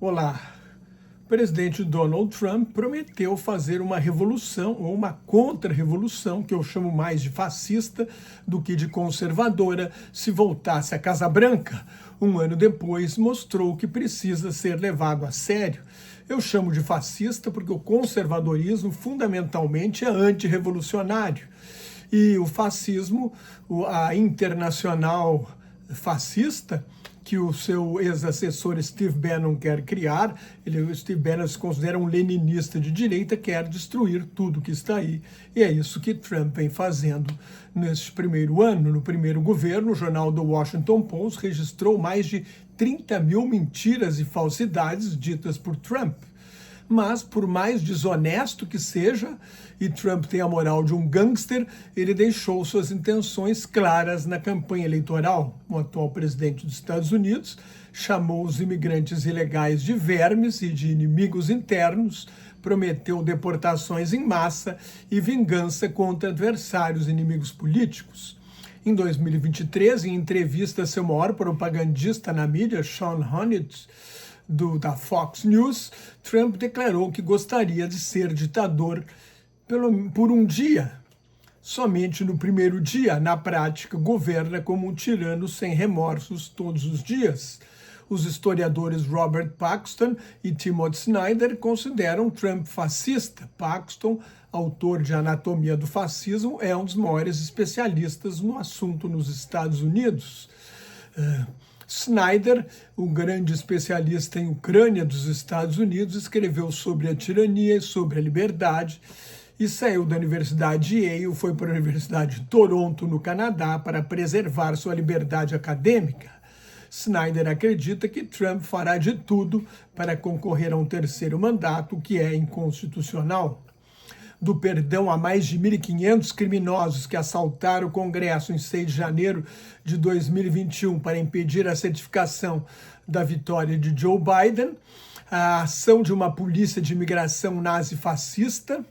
Olá. O presidente Donald Trump prometeu fazer uma revolução ou uma contra-revolução, que eu chamo mais de fascista do que de conservadora, se voltasse à Casa Branca. Um ano depois, mostrou que precisa ser levado a sério. Eu chamo de fascista porque o conservadorismo fundamentalmente é antirrevolucionário. E o fascismo, a internacional fascista, que o seu ex-assessor Steve Bannon quer criar, o Steve Bannon se considera um leninista de direita, quer destruir tudo que está aí. E é isso que Trump vem fazendo neste primeiro ano. No primeiro governo, o jornal The Washington Post registrou mais de 30 mil mentiras e falsidades ditas por Trump. Mas, por mais desonesto que seja, e Trump tem a moral de um gangster, ele deixou suas intenções claras na campanha eleitoral. O atual presidente dos Estados Unidos chamou os imigrantes ilegais de vermes e de inimigos internos, prometeu deportações em massa e vingança contra adversários inimigos políticos. Em 2023, em entrevista a seu maior propagandista na mídia, Sean Hannity, da Fox News, Trump declarou que gostaria de ser ditador por um dia. Somente no primeiro dia, na prática, governa como um tirano sem remorsos todos os dias. Os historiadores Robert Paxton e Timothy Snyder consideram Trump fascista. Paxton, autor de Anatomia do Fascismo, é um dos maiores especialistas no assunto nos Estados Unidos. Snyder, o grande especialista em Ucrânia dos Estados Unidos, escreveu sobre a tirania e sobre a liberdade e saiu da Universidade de Yale, foi para a Universidade de Toronto, no Canadá, para preservar sua liberdade acadêmica. Snyder acredita que Trump fará de tudo para concorrer a um terceiro mandato, que é inconstitucional. Do perdão a mais de 1.500 criminosos que assaltaram o Congresso em 6 de janeiro de 2021 para impedir a certificação da vitória de Joe Biden, a ação de uma polícia de imigração nazi-fascista,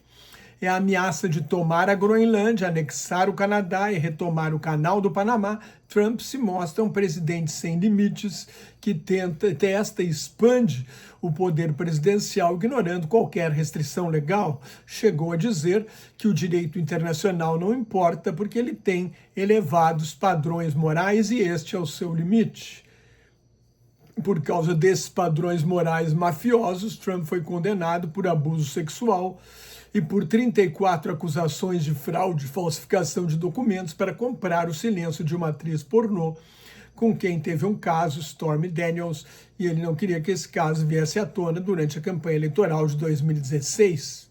é a ameaça de tomar a Groenlândia, anexar o Canadá e retomar o Canal do Panamá. Trump se mostra um presidente sem limites que testa e expande o poder presidencial, ignorando qualquer restrição legal. Chegou a dizer que o direito internacional não importa porque ele tem elevados padrões morais e este é o seu limite. Por causa desses padrões morais mafiosos, Trump foi condenado por abuso sexual e por 34 acusações de fraude e falsificação de documentos para comprar o silêncio de uma atriz pornô com quem teve um caso, Stormy Daniels, e ele não queria que esse caso viesse à tona durante a campanha eleitoral de 2016.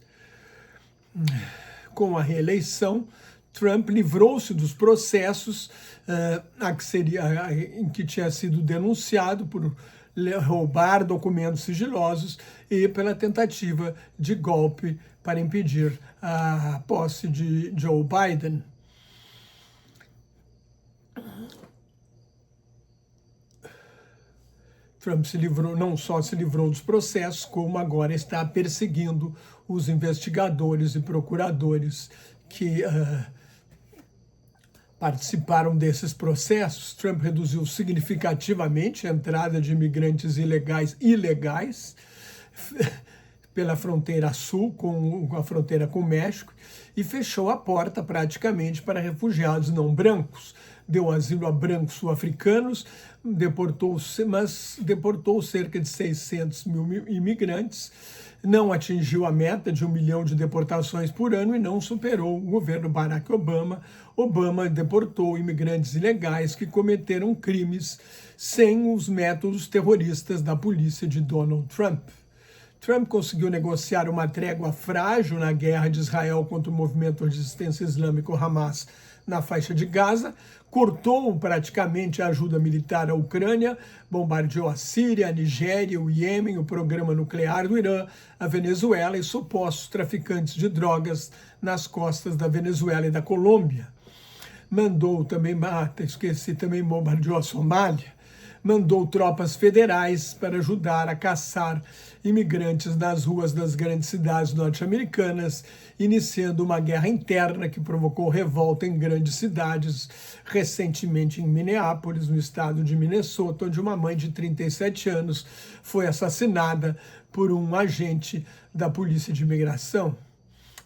Com a reeleição, Trump livrou-se dos processos em que tinha sido denunciado por roubar documentos sigilosos e pela tentativa de golpe para impedir a posse de Joe Biden. Trump não só se livrou dos processos, como agora está perseguindo os investigadores e procuradores que participaram desses processos. Trump reduziu significativamente a entrada de imigrantes ilegais pela fronteira sul, com a fronteira com o México, e fechou a porta praticamente para refugiados não brancos. Deu asilo a brancos sul-africanos, mas deportou cerca de 600 mil imigrantes, não atingiu a meta de 1 milhão de deportações por ano e não superou o governo Barack Obama. Obama deportou imigrantes ilegais que cometeram crimes sem os métodos terroristas da polícia de Donald Trump. Trump conseguiu negociar uma trégua frágil na guerra de Israel contra o movimento de resistência islâmico Hamas na faixa de Gaza, cortou praticamente a ajuda militar à Ucrânia, bombardeou a Síria, a Nigéria, o Iêmen, o programa nuclear do Irã, a Venezuela e supostos traficantes de drogas nas costas da Venezuela e da Colômbia. Bombardeou a Somália, mandou tropas federais para ajudar a caçar imigrantes nas ruas das grandes cidades norte-americanas, iniciando uma guerra interna que provocou revolta em grandes cidades, recentemente em Minneapolis, no estado de Minnesota, onde uma mãe de 37 anos foi assassinada por um agente da Polícia de Imigração.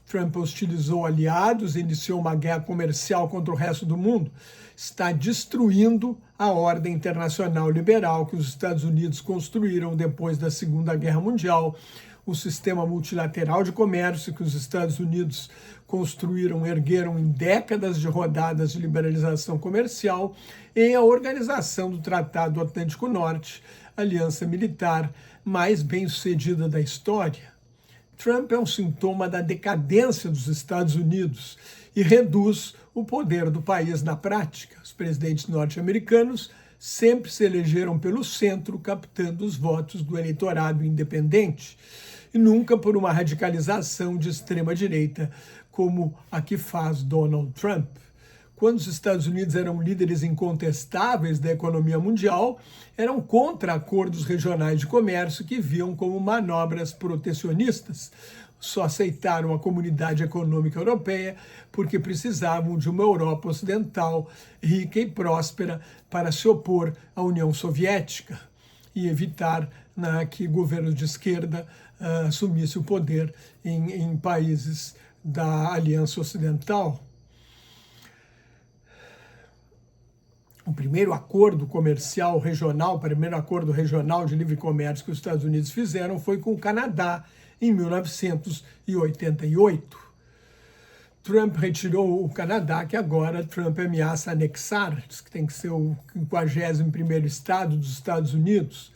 Trump hostilizou aliados e iniciou uma guerra comercial contra o resto do mundo. Está destruindo a ordem internacional liberal que os Estados Unidos construíram depois da Segunda Guerra Mundial, o sistema multilateral de comércio que os Estados Unidos construíram, ergueram em décadas de rodadas de liberalização comercial, e a organização do Tratado Atlântico Norte, aliança militar mais bem-sucedida da história. Trump é um sintoma da decadência dos Estados Unidos e reduz o poder do país na prática. Os presidentes norte-americanos sempre se elegeram pelo centro, captando os votos do eleitorado independente, e nunca por uma radicalização de extrema-direita, como a que faz Donald Trump. Quando os Estados Unidos eram líderes incontestáveis da economia mundial, eram contra acordos regionais de comércio que viam como manobras protecionistas. Só aceitaram a Comunidade Econômica Europeia porque precisavam de uma Europa Ocidental rica e próspera para se opor à União Soviética e evitar que governos de esquerda assumissem o poder em países da Aliança Ocidental. O primeiro acordo comercial regional, o primeiro acordo regional de livre comércio que os Estados Unidos fizeram foi com o Canadá, em 1988. Trump retirou o Canadá, que agora Trump ameaça anexar, diz que tem que ser o 51º estado dos Estados Unidos.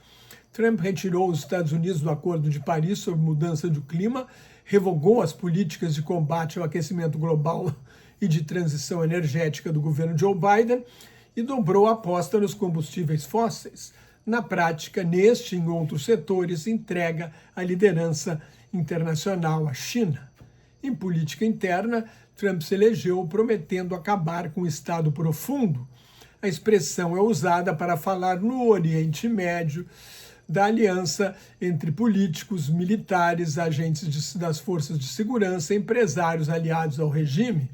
Trump retirou os Estados Unidos do Acordo de Paris sobre mudança do clima, revogou as políticas de combate ao aquecimento global e de transição energética do governo Joe Biden, e dobrou a aposta nos combustíveis fósseis. Na prática, neste e em outros setores, entrega a liderança internacional à China. Em política interna, Trump se elegeu prometendo acabar com o Estado profundo. A expressão é usada para falar no Oriente Médio, da aliança entre políticos, militares, agentes das forças de segurança, empresários aliados ao regime.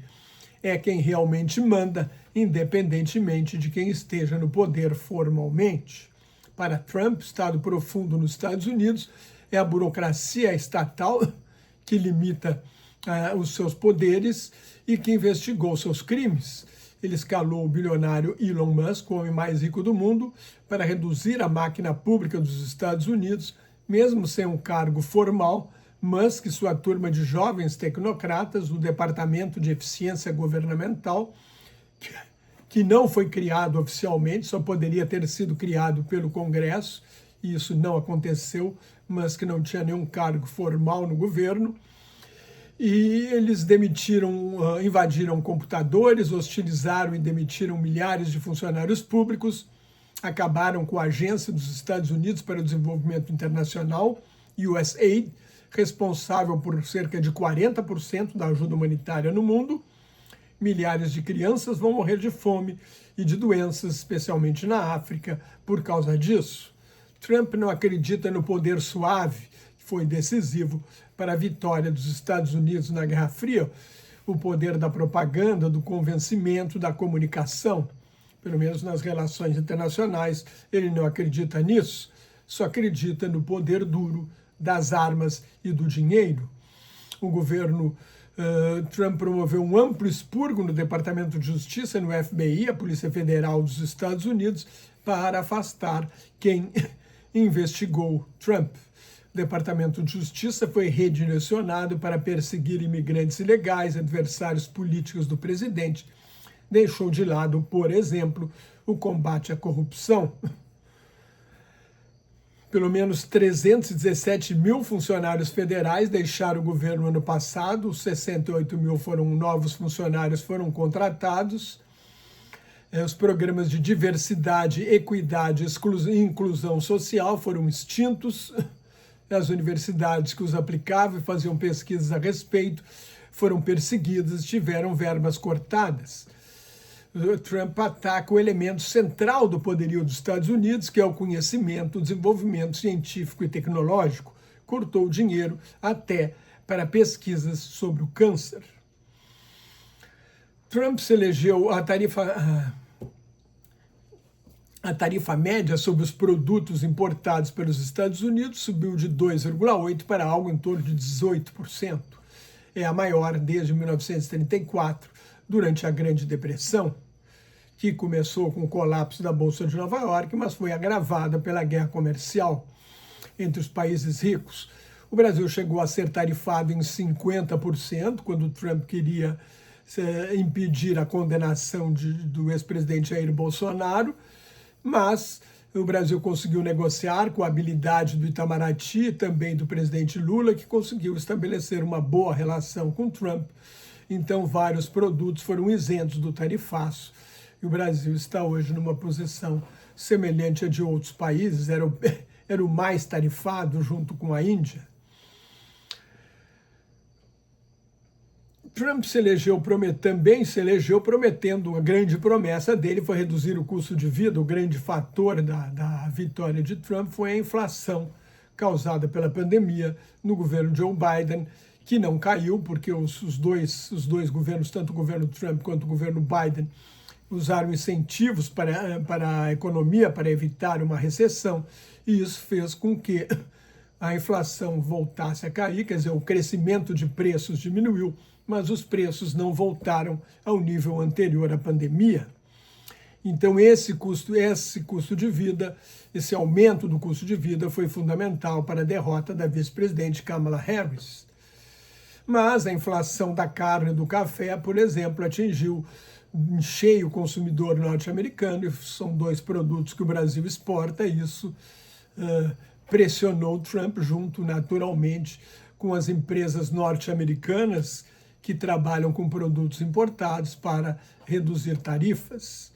É quem realmente manda, independentemente de quem esteja no poder formalmente. Para Trump, Estado profundo nos Estados Unidos é a burocracia estatal que limita os seus poderes e que investigou seus crimes. Ele escalou o bilionário Elon Musk, o homem mais rico do mundo, para reduzir a máquina pública dos Estados Unidos, mesmo sem um cargo formal. Musk e sua turma de jovens tecnocratas do Departamento de Eficiência Governamental, que não foi criado oficialmente, só poderia ter sido criado pelo Congresso, e isso não aconteceu. Musk não tinha nenhum cargo formal no governo, e eles invadiram computadores, hostilizaram e demitiram milhares de funcionários públicos, acabaram com a Agência dos Estados Unidos para o Desenvolvimento Internacional, USAID, responsável por cerca de 40% da ajuda humanitária no mundo. Milhares de crianças vão morrer de fome e de doenças, especialmente na África, por causa disso. Trump não acredita no poder suave, que foi decisivo para a vitória dos Estados Unidos na Guerra Fria, o poder da propaganda, do convencimento, da comunicação. Pelo menos nas relações internacionais, ele não acredita nisso, só acredita no poder duro das armas e do dinheiro. O governo Trump promoveu um amplo expurgo no Departamento de Justiça, no FBI, a Polícia Federal dos Estados Unidos, para afastar quem investigou Trump. O Departamento de Justiça foi redirecionado para perseguir imigrantes ilegais, adversários políticos do presidente. Deixou de lado, por exemplo, o combate à corrupção. Pelo menos 317 mil funcionários federais deixaram o governo ano passado, 68 mil novos funcionários foram contratados. Os programas de diversidade, equidade e inclusão social foram extintos. As universidades que os aplicavam e faziam pesquisas a respeito foram perseguidas, tiveram verbas cortadas. Trump ataca o elemento central do poderio dos Estados Unidos, que é o conhecimento, o desenvolvimento científico e tecnológico. Cortou o dinheiro até para pesquisas sobre o câncer. Trump se elegeu a tarifa média sobre os produtos importados pelos Estados Unidos subiu de 2,8% para algo em torno de 18%. É a maior desde 1934, durante a Grande Depressão, que começou com o colapso da Bolsa de Nova York, mas foi agravada pela guerra comercial entre os países ricos. O Brasil chegou a ser tarifado em 50%, quando Trump queria impedir a condenação do ex-presidente Jair Bolsonaro, mas o Brasil conseguiu negociar com a habilidade do Itamaraty e também do presidente Lula, que conseguiu estabelecer uma boa relação com Trump. Então, vários produtos foram isentos do tarifaço. E o Brasil está hoje numa posição semelhante à de outros países, era o mais tarifado junto com a Índia. Trump também se elegeu prometendo, a grande promessa dele foi reduzir o custo de vida. O grande fator da vitória de Trump foi a inflação causada pela pandemia no governo Joe Biden, que não caiu, porque os dois governos, tanto o governo Trump quanto o governo Biden, usaram incentivos para a economia, para evitar uma recessão, e isso fez com que a inflação voltasse a cair, quer dizer, o crescimento de preços diminuiu, mas os preços não voltaram ao nível anterior à pandemia. Então, esse custo de vida, esse aumento do custo de vida foi fundamental para a derrota da vice-presidente Kamala Harris. Mas a inflação da carne e do café, por exemplo, atingiu em cheio o consumidor norte-americano, e são dois produtos que o Brasil exporta, e isso pressionou Trump, junto naturalmente com as empresas norte-americanas que trabalham com produtos importados, para reduzir tarifas.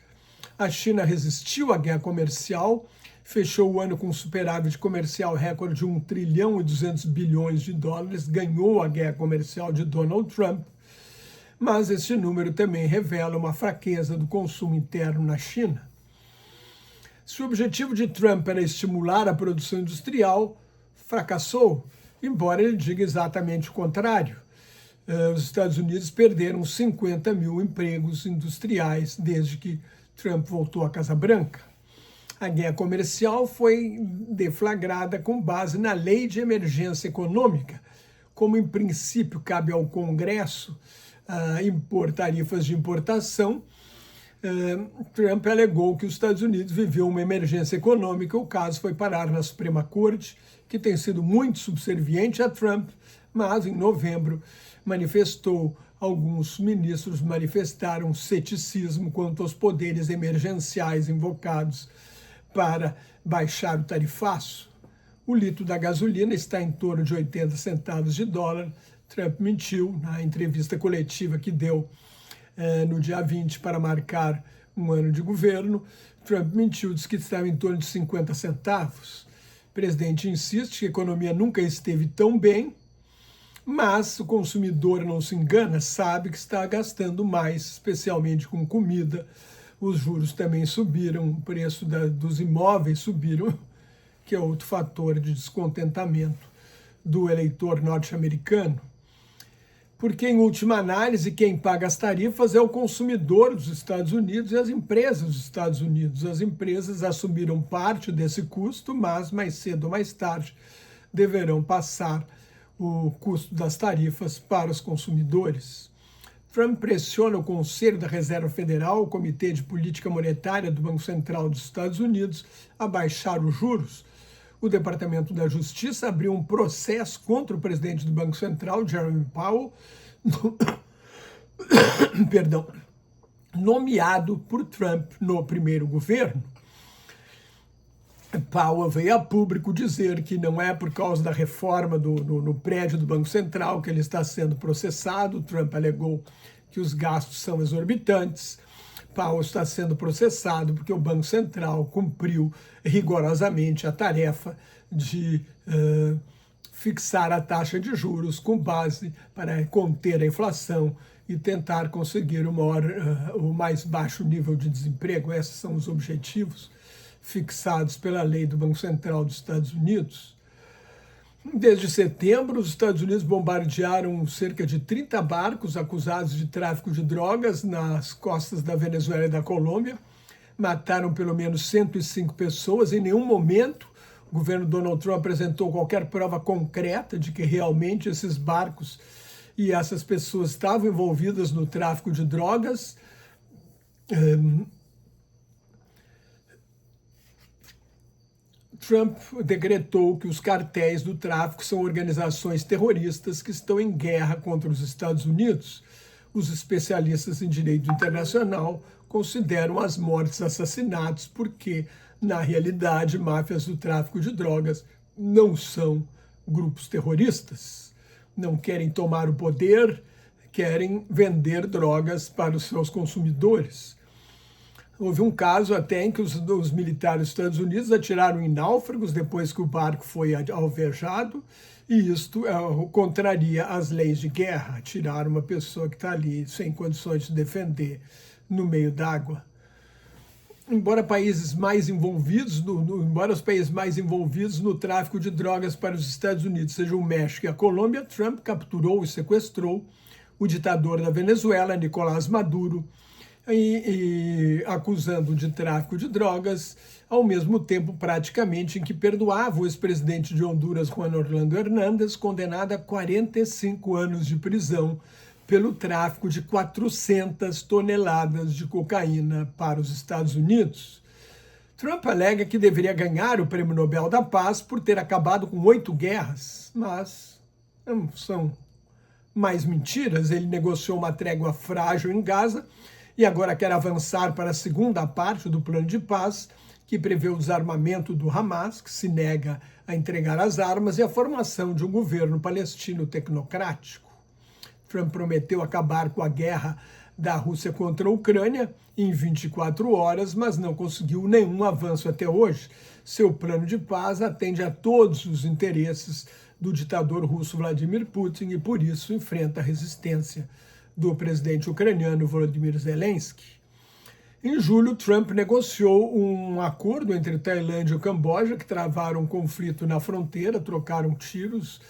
A China resistiu à guerra comercial, fechou o ano com um superávit comercial recorde de 1 trilhão e 200 bilhões de dólares, ganhou a guerra comercial de Donald Trump, mas esse número também revela uma fraqueza do consumo interno na China. Se o objetivo de Trump era estimular a produção industrial, fracassou, embora ele diga exatamente o contrário. Os Estados Unidos perderam 50 mil empregos industriais desde que Trump voltou à Casa Branca. A guerra comercial foi deflagrada com base na Lei de Emergência Econômica. Como, em princípio, cabe ao Congresso impor tarifas de importação, Trump alegou que os Estados Unidos viveu uma emergência econômica. O caso foi parar na Suprema Corte, que tem sido muito subserviente a Trump, mas em novembro alguns ministros manifestaram ceticismo quanto aos poderes emergenciais invocados para baixar o tarifaço. O litro da gasolina está em torno de 80 centavos de dólar. Trump mentiu na entrevista coletiva que deu no dia 20 para marcar um ano de governo. Trump mentiu, disse que estava em torno de 50 centavos. O presidente insiste que a economia nunca esteve tão bem, mas o consumidor não se engana, sabe que está gastando mais, especialmente com comida. Os juros também subiram, o preço dos imóveis subiram, que é outro fator de descontentamento do eleitor norte-americano. Porque, em última análise, quem paga as tarifas é o consumidor dos Estados Unidos e as empresas dos Estados Unidos. As empresas assumiram parte desse custo, mas mais cedo ou mais tarde deverão passar o custo das tarifas para os consumidores. Trump pressiona o Conselho da Reserva Federal, o Comitê de Política Monetária do Banco Central dos Estados Unidos, a baixar os juros. O Departamento da Justiça abriu um processo contra o presidente do Banco Central, Jerome Powell, nomeado por Trump no primeiro governo. Powell veio a público dizer que não é por causa da reforma no prédio do Banco Central que ele está sendo processado. Trump alegou que os gastos são exorbitantes. Powell está sendo processado porque o Banco Central cumpriu rigorosamente a tarefa de fixar a taxa de juros com base para conter a inflação e tentar conseguir o mais baixo nível de desemprego. Esses são os objetivos fixados pela lei do Banco Central dos Estados Unidos. Desde setembro, os Estados Unidos bombardearam cerca de 30 barcos acusados de tráfico de drogas nas costas da Venezuela e da Colômbia. Mataram pelo menos 105 pessoas. Em nenhum momento o governo Donald Trump apresentou qualquer prova concreta de que realmente esses barcos e essas pessoas estavam envolvidas no tráfico de drogas. Trump decretou que os cartéis do tráfico são organizações terroristas que estão em guerra contra os Estados Unidos. Os especialistas em direito internacional consideram as mortes assassinatos porque, na realidade, máfias do tráfico de drogas não são grupos terroristas. Não querem tomar o poder, querem vender drogas para os seus consumidores. Houve um caso até em que os militares dos Estados Unidos atiraram em náufragos depois que o barco foi alvejado, e isto contraria as leis de guerra, atirar uma pessoa que está ali sem condições de defender no meio d'água. Embora os países mais envolvidos no tráfico de drogas para os Estados Unidos sejam o México e a Colômbia, Trump capturou e sequestrou o ditador da Venezuela, Nicolás Maduro, acusando de tráfico de drogas, ao mesmo tempo praticamente em que perdoava o ex-presidente de Honduras, Juan Orlando Hernández, condenado a 45 anos de prisão pelo tráfico de 400 toneladas de cocaína para os Estados Unidos. Trump alega que deveria ganhar o Prêmio Nobel da Paz por ter acabado com 8 guerras, mas são mais mentiras. Ele negociou uma trégua frágil em Gaza e agora quer avançar para a segunda parte do plano de paz, que prevê o desarmamento do Hamas, que se nega a entregar as armas, e a formação de um governo palestino tecnocrático. Trump prometeu acabar com a guerra da Rússia contra a Ucrânia em 24 horas, mas não conseguiu nenhum avanço até hoje. Seu plano de paz atende a todos os interesses do ditador russo Vladimir Putin e, por isso, enfrenta a resistência do presidente ucraniano Volodymyr Zelensky. Em julho, Trump negociou um acordo entre Tailândia e o Camboja, que travaram um conflito na fronteira, trocaram tiros,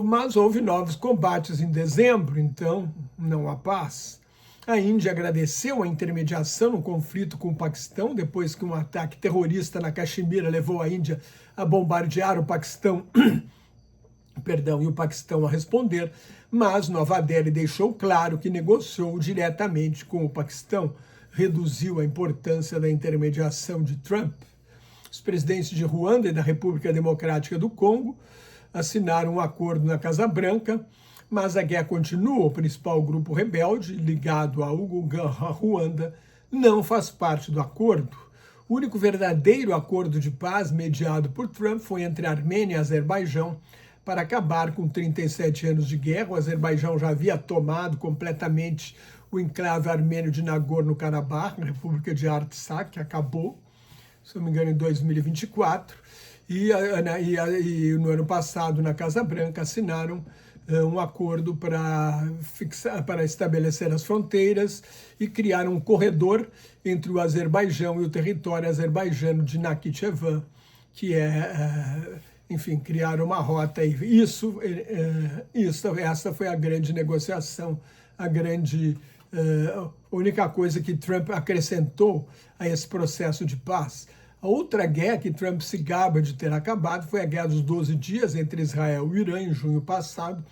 mas houve novos combates em dezembro, então não há paz. A Índia agradeceu a intermediação no conflito com o Paquistão, depois que um ataque terrorista na Caxemira levou a Índia a bombardear o Paquistão, e o Paquistão a responder, mas Nova Delhi deixou claro que negociou diretamente com o Paquistão, reduziu a importância da intermediação de Trump. Os presidentes de Ruanda e da República Democrática do Congo assinaram um acordo na Casa Branca, mas a guerra continua. O principal grupo rebelde, ligado a Ruanda, não faz parte do acordo. O único verdadeiro acordo de paz mediado por Trump foi entre Armênia e Azerbaijão para acabar com 37 anos de guerra. O Azerbaijão já havia tomado completamente o enclave armênio de Nagorno-Karabakh, na República de Artsakh, que acabou, se não me engano, em 2024. E no ano passado, na Casa Branca, assinaram um acordo para estabelecer as fronteiras e criar um corredor entre o Azerbaijão e o território azerbaijano de Nakhchivan, que enfim, criaram uma rota. Essa foi a grande negociação, a única coisa que Trump acrescentou a esse processo de paz. A outra guerra que Trump se gaba de ter acabado foi a Guerra dos 12 Dias entre Israel e o Irã, em junho passado,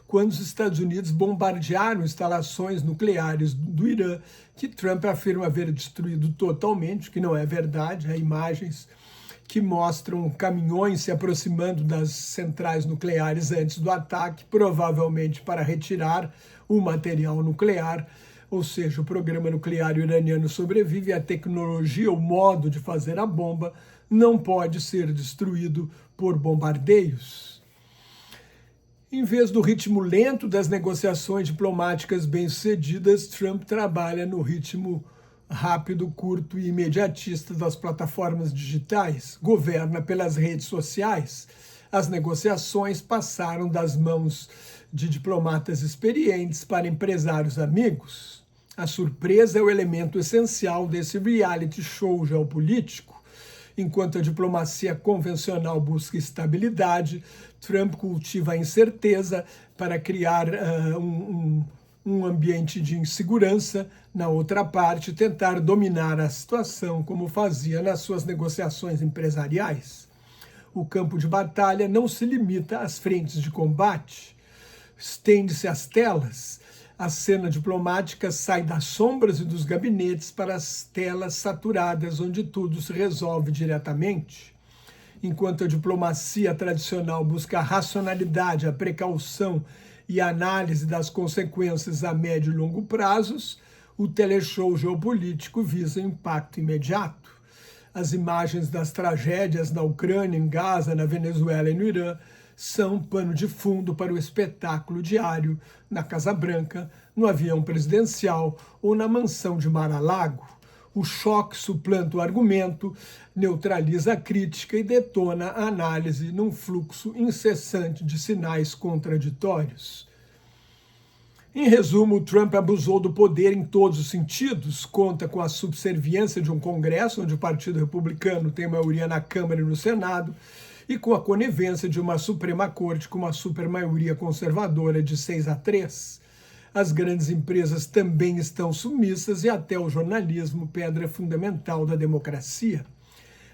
quando os Estados Unidos bombardearam instalações nucleares do Irã, que Trump afirma haver destruído totalmente, que não é verdade. Há imagens que mostram caminhões se aproximando das centrais nucleares antes do ataque, provavelmente para retirar o material nuclear. Ou seja, o programa nuclear iraniano sobrevive, a tecnologia, o modo de fazer a bomba não pode ser destruído por bombardeios. Em vez do ritmo lento das negociações diplomáticas bem-sucedidas, Trump trabalha no ritmo rápido, curto e imediatista das plataformas digitais, governa pelas redes sociais. As negociações passaram das mãos de diplomatas experientes para empresários amigos. A surpresa é o elemento essencial desse reality show geopolítico. Enquanto a diplomacia convencional busca estabilidade, Trump cultiva a incerteza para criar um ambiente de insegurança. Na outra parte, tentar dominar a situação, como fazia nas suas negociações empresariais. O campo de batalha não se limita às frentes de combate, estende-se às telas. A cena diplomática sai das sombras e dos gabinetes para as telas saturadas, onde tudo se resolve diretamente. Enquanto a diplomacia tradicional busca a racionalidade, a precaução e a análise das consequências a médio e longo prazos, o teleshow geopolítico visa impacto imediato. As imagens das tragédias na Ucrânia, em Gaza, na Venezuela e no Irã são pano de fundo para o espetáculo diário na Casa Branca, no avião presidencial ou na mansão de Mar-a-Lago. O choque suplanta o argumento, neutraliza a crítica e detona a análise num fluxo incessante de sinais contraditórios. Em resumo, Trump abusou do poder em todos os sentidos, conta com a subserviência de um Congresso, onde o Partido Republicano tem maioria na Câmara e no Senado, e com a conivência de uma Suprema Corte com uma supermaioria conservadora de 6-3. As grandes empresas também estão submissas e até o jornalismo, pedra fundamental da democracia.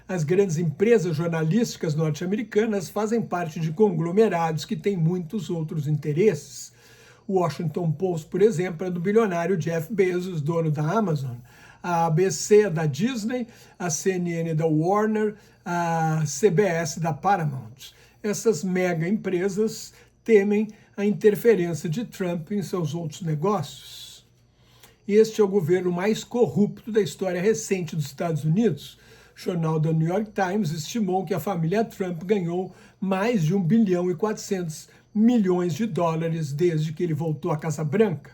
As grandes empresas jornalísticas norte-americanas fazem parte de conglomerados que têm muitos outros interesses. O Washington Post, por exemplo, é do bilionário Jeff Bezos, dono da Amazon. A ABC é da Disney, a CNN é da Warner, a CBS da Paramount. Essas mega empresas temem a interferência de Trump em seus outros negócios. Este é o governo mais corrupto da história recente dos Estados Unidos. O jornal The New York Times estimou que a família Trump ganhou mais de 1 bilhão e 400 milhões de dólares desde que ele voltou à Casa Branca.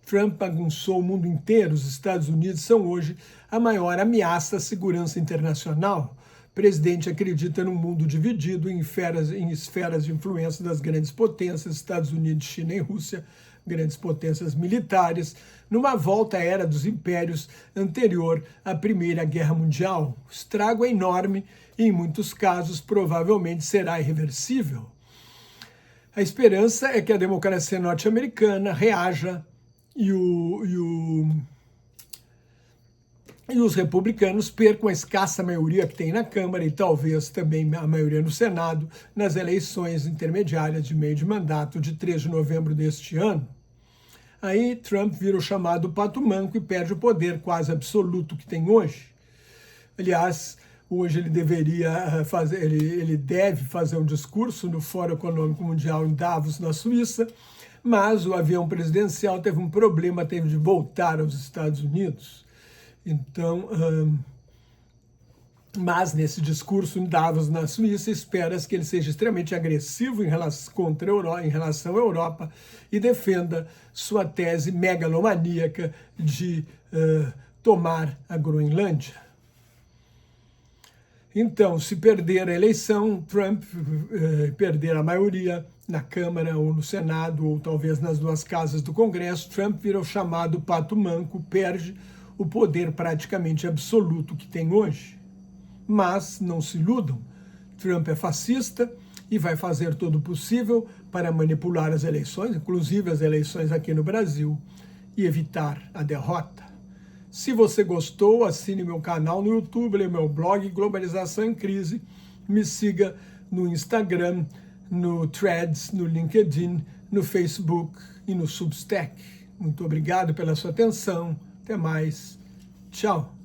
Trump bagunçou o mundo inteiro. Os Estados Unidos são hoje a maior ameaça à segurança internacional. O presidente acredita num mundo dividido em esferas de influência das grandes potências, Estados Unidos, China e Rússia, grandes potências militares, numa volta à era dos impérios anterior à Primeira Guerra Mundial. O estrago é enorme e, em muitos casos, provavelmente será irreversível. A esperança é que a democracia norte-americana reaja e os republicanos percam a escassa maioria que tem na Câmara e talvez também a maioria no Senado nas eleições intermediárias de meio de mandato de 3 de novembro deste ano. Aí Trump vira o chamado pato manco e perde o poder quase absoluto que tem hoje. Aliás, hoje ele deve fazer um discurso no Fórum Econômico Mundial em Davos, na Suíça, mas o avião presidencial teve um problema, teve de voltar aos Estados Unidos. Então, mas nesse discurso em Davos, na Suíça, espera-se que ele seja extremamente agressivo em relação à Europa e defenda sua tese megalomaníaca de tomar a Groenlândia. Então, se perder a eleição, Trump perder a maioria na Câmara ou no Senado, ou talvez nas duas casas do Congresso, Trump vira o chamado pato manco, perde o poder praticamente absoluto que tem hoje. Mas não se iludam, Trump é fascista e vai fazer todo o possível para manipular as eleições, inclusive as eleições aqui no Brasil, e evitar a derrota. Se você gostou, assine meu canal no YouTube, leia meu blog Globalização em Crise, me siga no Instagram, no Threads, no LinkedIn, no Facebook e no Substack. Muito obrigado pela sua atenção. Até mais. Tchau.